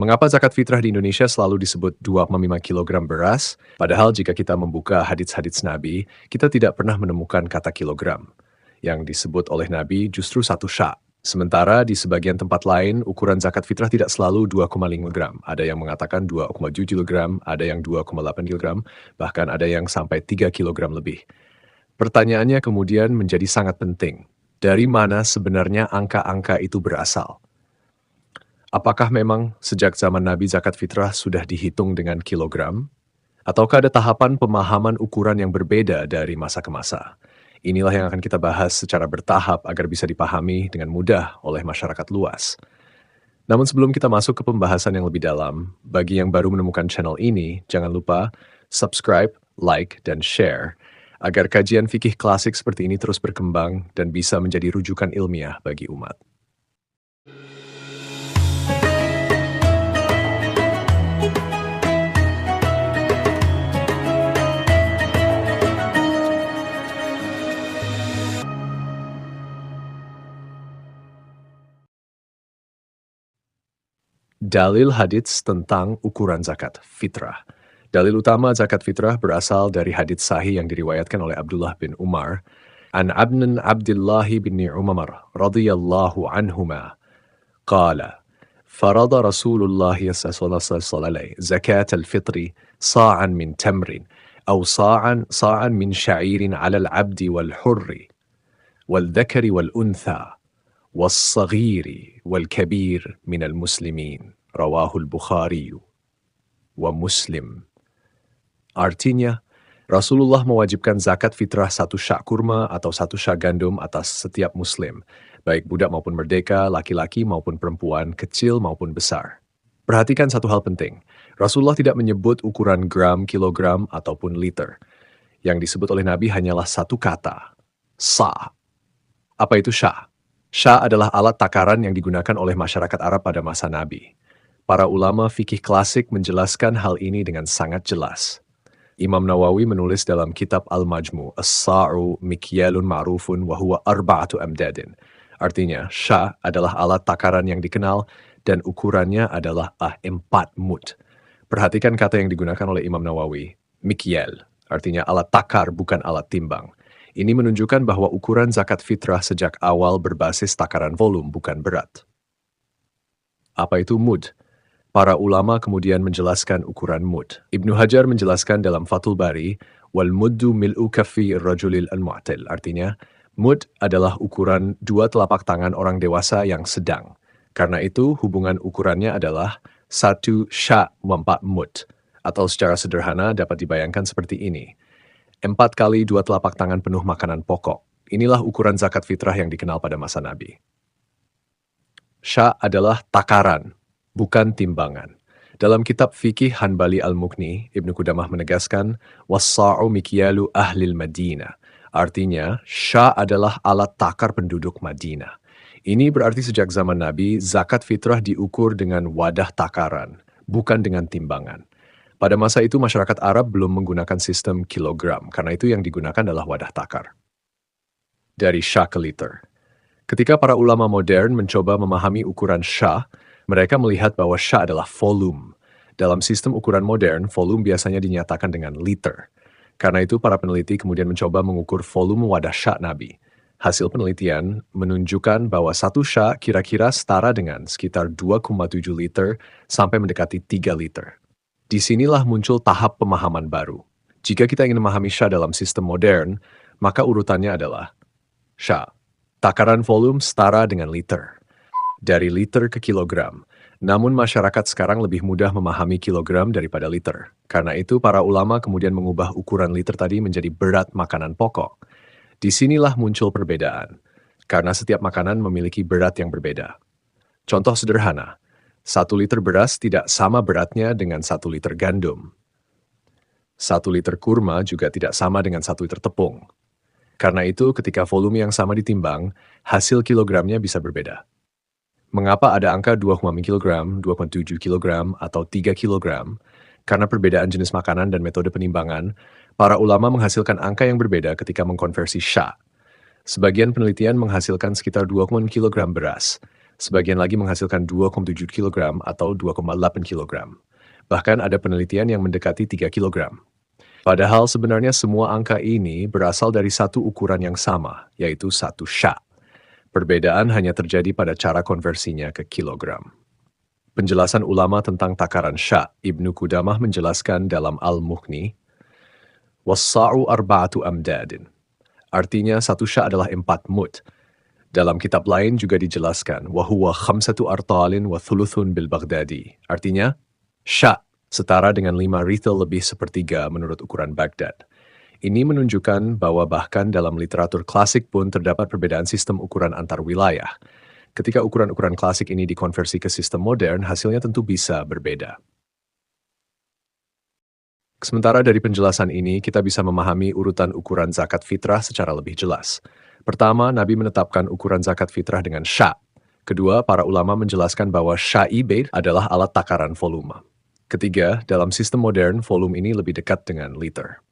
Mengapa zakat fitrah di Indonesia selalu disebut 2,5 kilogram beras? Padahal jika kita membuka hadits-hadits Nabi, kita tidak pernah menemukan kata kilogram. Yang disebut oleh Nabi justru 1 sya'. Sementara di sebagian tempat lain, ukuran zakat fitrah tidak selalu 2,5 gram. Ada yang mengatakan 2,7 kilogram, ada yang 2,8 kilogram, bahkan ada yang sampai 3 kilogram lebih. Pertanyaannya kemudian menjadi sangat penting. Dari mana sebenarnya angka-angka itu berasal? Apakah memang sejak zaman Nabi zakat fitrah sudah dihitung dengan kilogram? Ataukah ada tahapan pemahaman ukuran yang berbeda dari masa ke masa? Inilah yang akan kita bahas secara bertahap agar bisa dipahami dengan mudah oleh masyarakat luas. Namun sebelum kita masuk ke pembahasan yang lebih dalam, bagi yang baru menemukan channel ini, jangan lupa subscribe, like, dan share agar kajian fikih klasik seperti ini terus berkembang dan bisa menjadi rujukan ilmiah bagi umat. Dalil hadits tentang ukuran zakat fitrah. Dalil utama zakat fitrah berasal dari hadits sahih yang diriwayatkan oleh Abdullah bin Umar. An Abn Abdullah bin Umar radhiyallahu anhuma qala فرض رسول الله صلى الله عليه وسلم زكاة الفطر صاعا من تمر أو صاعا من شعير على العبد والحر والذكر والأنثى والصغير والكبير من المسلمين رواه البخاري ومسلم. Artinya, Rasulullah mewajibkan zakat fitrah 1 sya' kurma atau 1 sya' gandum atas setiap muslim, baik budak maupun merdeka, laki-laki maupun perempuan, kecil maupun besar. Perhatikan satu hal penting, Rasulullah tidak menyebut ukuran gram, kilogram, ataupun liter. Yang disebut oleh Nabi hanyalah 1 kata, sa'. Apa itu sya'? Sya' adalah alat takaran yang digunakan oleh masyarakat Arab pada masa Nabi. Para ulama fikih klasik menjelaskan hal ini dengan sangat jelas. Imam Nawawi menulis dalam kitab Al-Majmu, As-sa'u mikyalun ma'rufun wa huwa arba'atu amdadin. Artinya, sya' adalah alat takaran yang dikenal dan ukurannya adalah 4 mud. Perhatikan kata yang digunakan oleh Imam Nawawi, mikyal, artinya alat takar bukan alat timbang. Ini menunjukkan bahwa ukuran zakat fitrah sejak awal berbasis takaran volum, bukan berat. Apa itu mud? Para ulama kemudian menjelaskan ukuran mud. Ibnu Hajar menjelaskan dalam Fathul Bari, wal muddu mil'u kaffi rajulil al-mu'til. Artinya, mud adalah ukuran 2 telapak tangan orang dewasa yang sedang. Karena itu, hubungan ukurannya adalah 1 sya' 4 mud. Atau secara sederhana dapat dibayangkan seperti ini. 4 kali 2 telapak tangan penuh makanan pokok. Inilah ukuran zakat fitrah yang dikenal pada masa Nabi. Sya' adalah takaran, bukan timbangan. Dalam kitab Fikih Hanbali Al-Mughni, Ibnu Qudamah menegaskan, was-sa'u mikyalu ahlil Madinah. Artinya, sya' adalah alat takar penduduk Madinah. Ini berarti sejak zaman Nabi, zakat fitrah diukur dengan wadah takaran, bukan dengan timbangan. Pada masa itu, masyarakat Arab belum menggunakan sistem kilogram, karena itu yang digunakan adalah wadah takar. Dari sya' ke liter. Ketika para ulama modern mencoba memahami ukuran sya', mereka melihat bahwa sya' adalah volume. Dalam sistem ukuran modern, volume biasanya dinyatakan dengan liter. Karena itu, para peneliti kemudian mencoba mengukur volume wadah sya' Nabi. Hasil penelitian menunjukkan bahwa 1 sya' kira-kira setara dengan sekitar 2,7 liter sampai mendekati 3 liter. Disinilah muncul tahap pemahaman baru. Jika kita ingin memahami sya' dalam sistem modern, maka urutannya adalah sya'. Takaran volume setara dengan liter. Dari liter ke kilogram. Namun masyarakat sekarang lebih mudah memahami kilogram daripada liter. Karena itu para ulama kemudian mengubah ukuran liter tadi menjadi berat makanan pokok. Disinilah muncul perbedaan. Karena setiap makanan memiliki berat yang berbeda. Contoh sederhana, 1 liter beras tidak sama beratnya dengan 1 liter gandum. 1 liter kurma juga tidak sama dengan 1 liter tepung. Karena itu ketika volume yang sama ditimbang, hasil kilogramnya bisa berbeda. Mengapa ada angka 2,5 kg, 2,7 kg, atau 3 kg? Karena perbedaan jenis makanan dan metode penimbangan, para ulama menghasilkan angka yang berbeda ketika mengkonversi sya'. Sebagian penelitian menghasilkan sekitar 2,6 kg beras, Sebagian lagi menghasilkan 2,7 kilogram atau 2,8 kilogram. Bahkan ada penelitian yang mendekati 3 kilogram. Padahal sebenarnya semua angka ini berasal dari satu ukuran yang sama, yaitu satu sya'. Perbedaan hanya terjadi pada cara konversinya ke kilogram. Penjelasan ulama tentang takaran sya', Ibnu Qudamah menjelaskan dalam Al-Mughni, "Was-sa'u arba'atu amdadin." Artinya satu sya' adalah 4 mud. Dalam kitab lain juga dijelaskan, "Wahuwa khamsatu artalin wa thuluthun bil Baghdadi." Artinya, sya' setara dengan 5 rithel lebih sepertiga menurut ukuran Baghdad. Ini menunjukkan bahwa bahkan dalam literatur klasik pun terdapat perbedaan sistem ukuran antar wilayah. Ketika ukuran-ukuran klasik ini dikonversi ke sistem modern, hasilnya tentu bisa berbeda. Sementara dari penjelasan ini, kita bisa memahami urutan ukuran zakat fitrah secara lebih jelas. Pertama, Nabi menetapkan ukuran zakat fitrah dengan sya'. Kedua, para ulama menjelaskan bahwa sya'i adalah alat takaran volume. Ketiga, dalam sistem modern, volume ini lebih dekat dengan liter.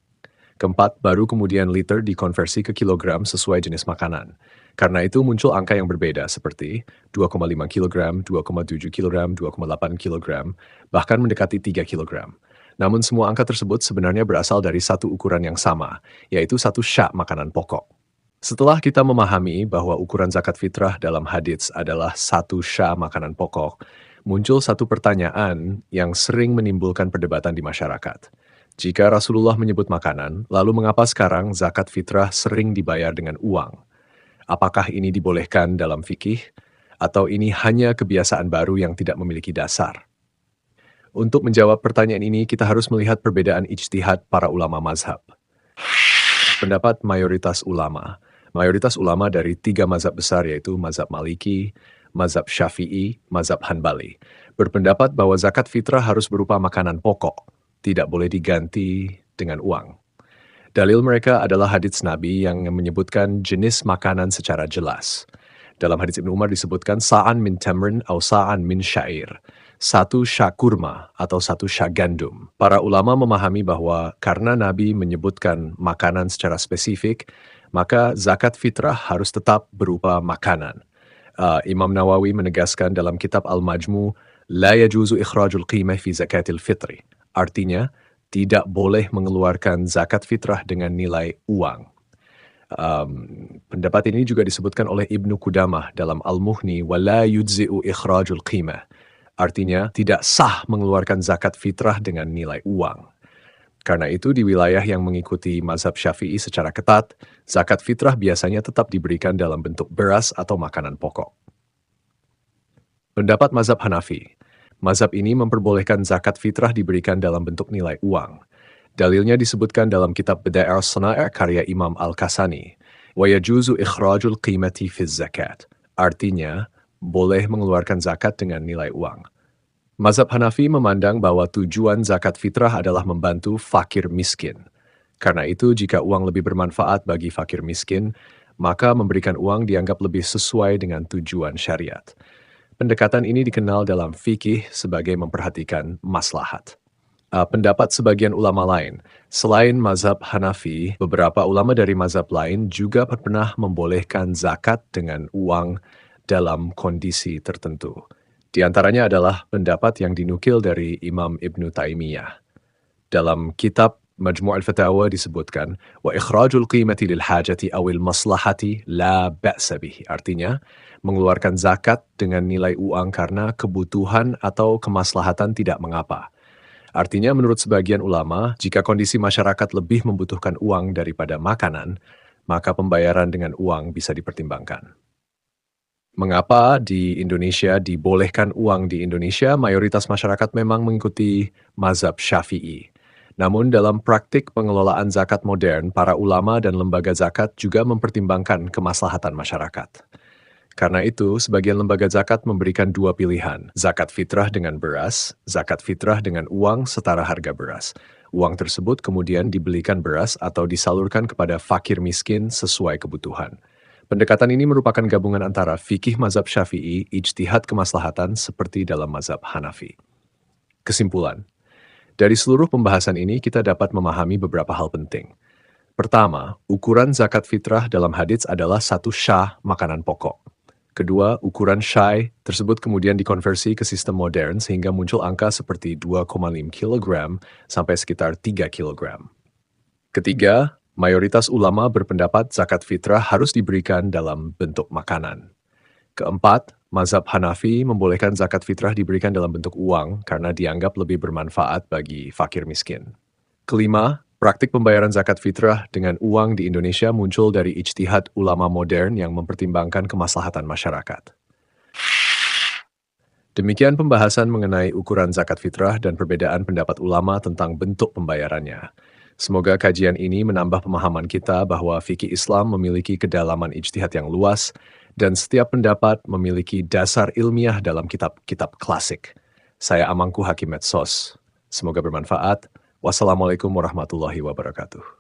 Keempat, baru kemudian liter dikonversi ke kilogram sesuai jenis makanan. Karena itu muncul angka yang berbeda seperti 2,5 kilogram, 2,7 kilogram, 2,8 kilogram, bahkan mendekati 3 kilogram. Namun semua angka tersebut sebenarnya berasal dari satu ukuran yang sama, yaitu satu sya' makanan pokok. Setelah kita memahami bahwa ukuran zakat fitrah dalam hadits adalah satu sya' makanan pokok, muncul satu pertanyaan yang sering menimbulkan perdebatan di masyarakat. Jika Rasulullah menyebut makanan, lalu mengapa sekarang zakat fitrah sering dibayar dengan uang? Apakah ini dibolehkan dalam fikih? Atau ini hanya kebiasaan baru yang tidak memiliki dasar? Untuk menjawab pertanyaan ini, kita harus melihat perbedaan ijtihad para ulama mazhab. Pendapat mayoritas ulama. Mayoritas ulama dari 3 mazhab besar yaitu mazhab Maliki, mazhab Syafi'i, mazhab Hanbali, berpendapat bahwa zakat fitrah harus berupa makanan pokok, tidak boleh diganti dengan uang. Dalil mereka adalah hadits Nabi yang menyebutkan jenis makanan secara jelas. Dalam hadits Ibnu Umar disebutkan sa'an min tamrin atau sa'an min syair, satu sya' kurma atau satu sya' gandum. Para ulama memahami bahwa karena Nabi menyebutkan makanan secara spesifik, maka zakat fitrah harus tetap berupa makanan. Imam Nawawi menegaskan dalam kitab Al-Majmu, la yajuzu ikhrajul qimah fi zakatil fitri. Artinya, tidak boleh mengeluarkan zakat fitrah dengan nilai uang. Pendapat ini juga disebutkan oleh Ibnu Qudamah dalam Al-Mughni, وَلَا يُجْزِئُ إِخْرَاجُ الْقِيمَةِ. Artinya, tidak sah mengeluarkan zakat fitrah dengan nilai uang. Karena itu, di wilayah yang mengikuti mazhab Syafi'i secara ketat, zakat fitrah biasanya tetap diberikan dalam bentuk beras atau makanan pokok. Pendapat mazhab Hanafi. Mazhab ini memperbolehkan zakat fitrah diberikan dalam bentuk nilai uang. Dalilnya disebutkan dalam kitab Bada'i' Shana'i' karya Imam Al-Kasani. وَيَجُوزُ إِخْرَاجُ الْقِيمَةِ فِي الزَّكَاةِ. Artinya, boleh mengeluarkan zakat dengan nilai uang. Mazhab Hanafi memandang bahwa tujuan zakat fitrah adalah membantu fakir miskin. Karena itu, jika uang lebih bermanfaat bagi fakir miskin, maka memberikan uang dianggap lebih sesuai dengan tujuan syariat. Pendekatan ini dikenal dalam fikih sebagai memperhatikan maslahat. Pendapat sebagian ulama lain, selain mazhab Hanafi, beberapa ulama dari mazhab lain juga pernah membolehkan zakat dengan uang dalam kondisi tertentu. Di antaranya adalah pendapat yang dinukil dari Imam Ibnu Taimiyah. Dalam kitab Majmu' al-Fatawa disebutkan, wa ikhrajul qimati lil hajati awil maslahati la ba'sa bihi. Artinya, mengeluarkan zakat dengan nilai uang karena kebutuhan atau kemaslahatan tidak mengapa. Artinya menurut sebagian ulama, jika kondisi masyarakat lebih membutuhkan uang daripada makanan, maka pembayaran dengan uang bisa dipertimbangkan. Mengapa di Indonesia dibolehkan uang di Indonesia? Mayoritas masyarakat memang mengikuti mazhab Syafi'i. Namun dalam praktik pengelolaan zakat modern, para ulama dan lembaga zakat juga mempertimbangkan kemaslahatan masyarakat. Karena itu, sebagian lembaga zakat memberikan 2 pilihan, zakat fitrah dengan beras, zakat fitrah dengan uang setara harga beras. Uang tersebut kemudian dibelikan beras atau disalurkan kepada fakir miskin sesuai kebutuhan. Pendekatan ini merupakan gabungan antara fikih mazhab Syafi'i, ijtihad kemaslahatan seperti dalam mazhab Hanafi. Kesimpulan, dari seluruh pembahasan ini kita dapat memahami beberapa hal penting. Pertama, ukuran zakat fitrah dalam hadits adalah satu sya' makanan pokok. Kedua, ukuran Shy tersebut kemudian dikonversi ke sistem modern sehingga muncul angka seperti 2,5 kg sampai sekitar 3 kg. Ketiga, mayoritas ulama berpendapat zakat fitrah harus diberikan dalam bentuk makanan. Keempat, mazhab Hanafi membolehkan zakat fitrah diberikan dalam bentuk uang karena dianggap lebih bermanfaat bagi fakir miskin. Kelima, praktik pembayaran zakat fitrah dengan uang di Indonesia muncul dari ijtihad ulama modern yang mempertimbangkan kemaslahatan masyarakat. Demikian pembahasan mengenai ukuran zakat fitrah dan perbedaan pendapat ulama tentang bentuk pembayarannya. Semoga kajian ini menambah pemahaman kita bahwa fikih Islam memiliki kedalaman ijtihad yang luas dan setiap pendapat memiliki dasar ilmiah dalam kitab-kitab klasik. Saya Amangku Hakim Medsos. Semoga bermanfaat. Wassalamualaikum warahmatullahi wabarakatuh.